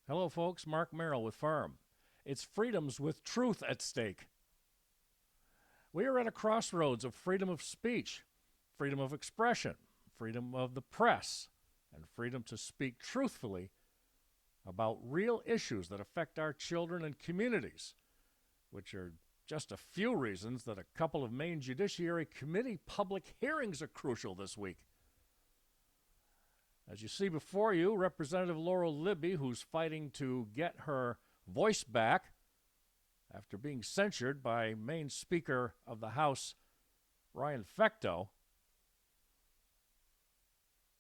Hello, folks. Mark Merrill with Farm. It's freedoms with truth at stake. We are at a crossroads of freedom of speech, freedom of expression, freedom of the press, and freedom to speak truthfully about real issues that affect our children and communities, which are just a few reasons that a couple of Maine Judiciary Committee public hearings are crucial this week. As you see before you, Representative Laurel Libby, who's fighting to get her voice back after being censured by Maine Speaker of the House, Ryan Fecteau,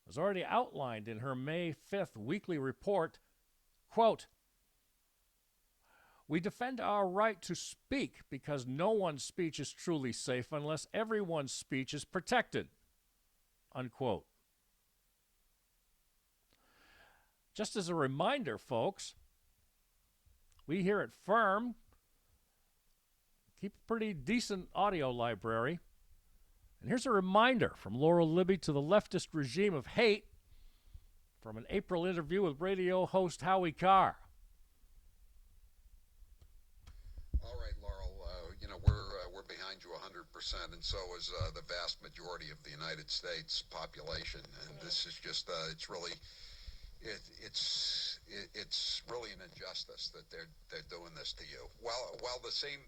has already outlined in her May 5th weekly report, quote, "We defend our right to speak because no one's speech is truly safe unless everyone's speech is protected," unquote. Just as a reminder, folks, we here at Firm keep a pretty decent audio library. And here's a reminder from Laurel Libby to the leftist regime of hate from an April interview with radio host Howie Carr. All right, Laurel, we're behind you 100%, and so is the vast majority of the United States population. And this is just, it's really an injustice that they're doing this to you. While the same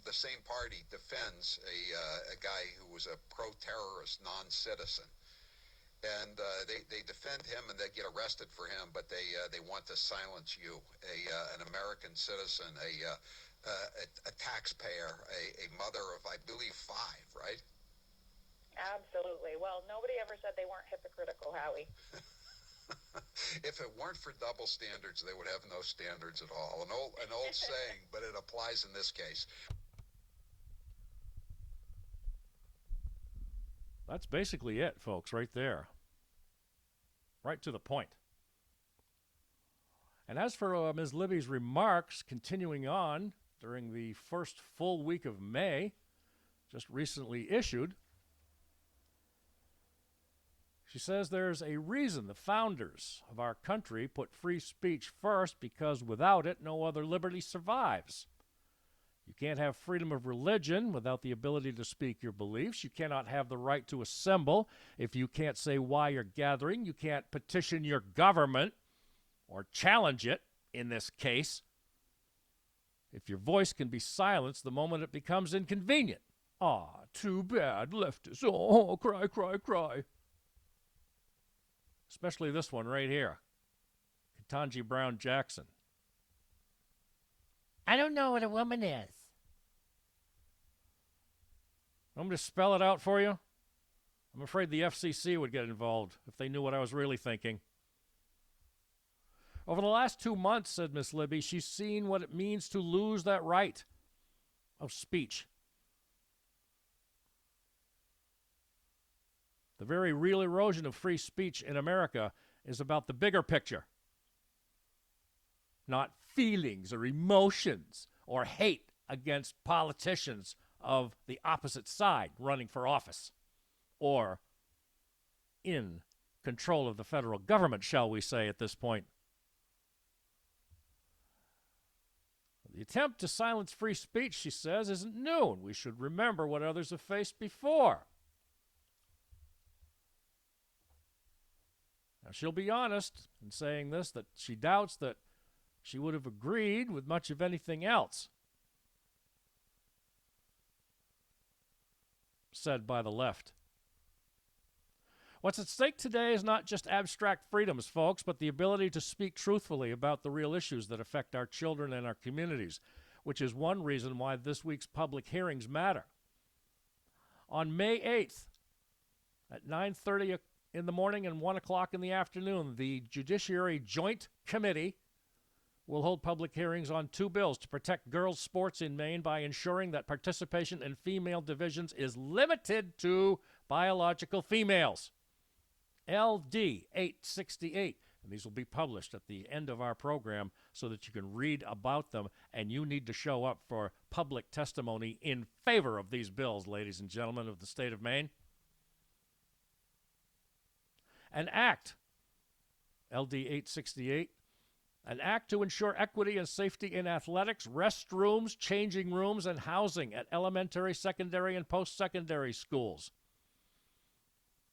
party defends a guy who was a pro-terrorist non-citizen, and they defend him and they get arrested for him, but they want to silence you, an American citizen, a taxpayer, a mother of, I believe, 5, right? Absolutely. Well, nobody ever said they weren't hypocritical, Howie. If it weren't for double standards, they would have no standards at all. An old saying, but it applies in this case. That's basically it, folks, right there. Right to the point. And as for Ms. Libby's remarks continuing on during the first full week of May, just recently issued, she says there's a reason the founders of our country put free speech first, because without it, no other liberty survives. You can't have freedom of religion without the ability to speak your beliefs. You cannot have the right to assemble if you can't say why you're gathering. You can't petition your government or challenge it, in this case, if your voice can be silenced the moment it becomes inconvenient. Ah, too bad, leftists. Oh, cry, cry, cry. Especially this one right here, Ketanji Brown Jackson. I don't know what a woman is. I'm going to spell it out for you. I'm afraid the FCC would get involved if they knew what I was really thinking. Over the last 2 months, said Miss Libby, she's seen what it means to lose that right of speech. The very real erosion of free speech in America is about the bigger picture, not feelings or emotions or hate against politicians of the opposite side running for office or in control of the federal government, shall we say, at this point. The attempt to silence free speech, she says, isn't new, and we should remember what others have faced before. Now, she'll be honest in saying this, that she doubts that she would have agreed with much of anything else said by the left. What's at stake today is not just abstract freedoms, folks, but the ability to speak truthfully about the real issues that affect our children and our communities, which is one reason why this week's public hearings matter. On May 8th, at 9:30 in the morning and 1 o'clock in the afternoon, the Judiciary Joint Committee will hold public hearings on 2 bills to protect girls' sports in Maine by ensuring that participation in female divisions is limited to biological females. LD 868. And these will be published at the end of our program so that you can read about them, and you need to show up for public testimony in favor of these bills, ladies and gentlemen of the state of Maine. An act, LD 868, An act to ensure equity and safety in athletics, restrooms, changing rooms, and housing at elementary, secondary, and post-secondary schools.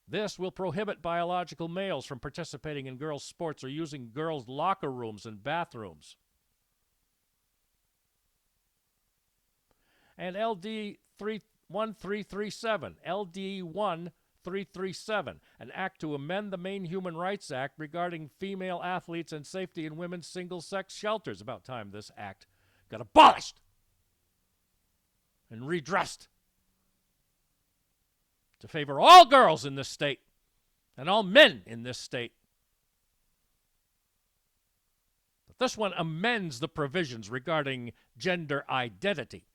This will prohibit biological males from participating in girls' sports or using girls' locker rooms and bathrooms. And LD 1337, LD 1337, an act to amend the Maine Human Rights Act regarding female athletes and safety in women's single-sex shelters. About time this act got abolished and redressed to favor all girls in this state and all men in this state. But this one amends the provisions regarding gender identity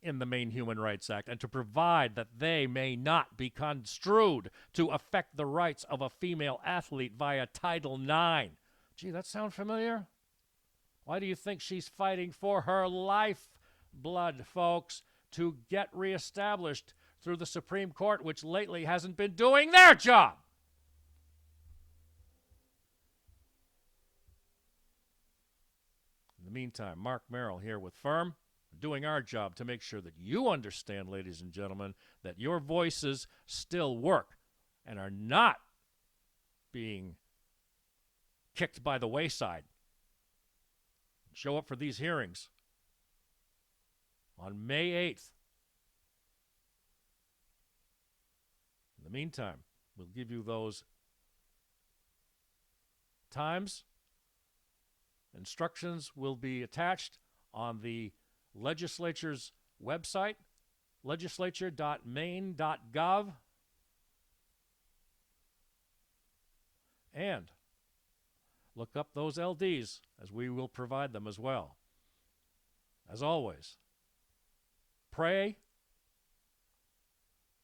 in the Maine Human Rights Act and to provide that they may not be construed to affect the rights of a female athlete via Title IX. Gee, that sound familiar? Why do you think she's fighting for her lifeblood, folks, to get reestablished through the Supreme Court, which lately hasn't been doing their job? In the meantime, Mark Merrill here with Firm, doing our job to make sure that you understand, ladies and gentlemen, that your voices still work and are not being kicked by the wayside. Show up for these hearings on May 8th. In the meantime, we'll give you those times. Instructions will be attached on the legislature's website, legislature.maine.gov. And look up those LDs, as we will provide them as well. As always, pray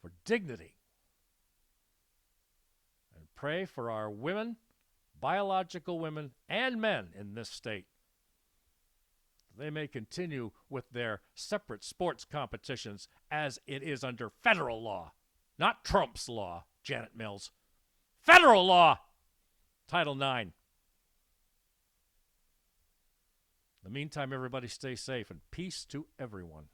for dignity and pray for our women, biological women, and men in this state. They may continue with their separate sports competitions as it is under federal law, not Trump's law, Janet Mills. Federal law, Title IX. In the meantime, everybody stay safe and peace to everyone.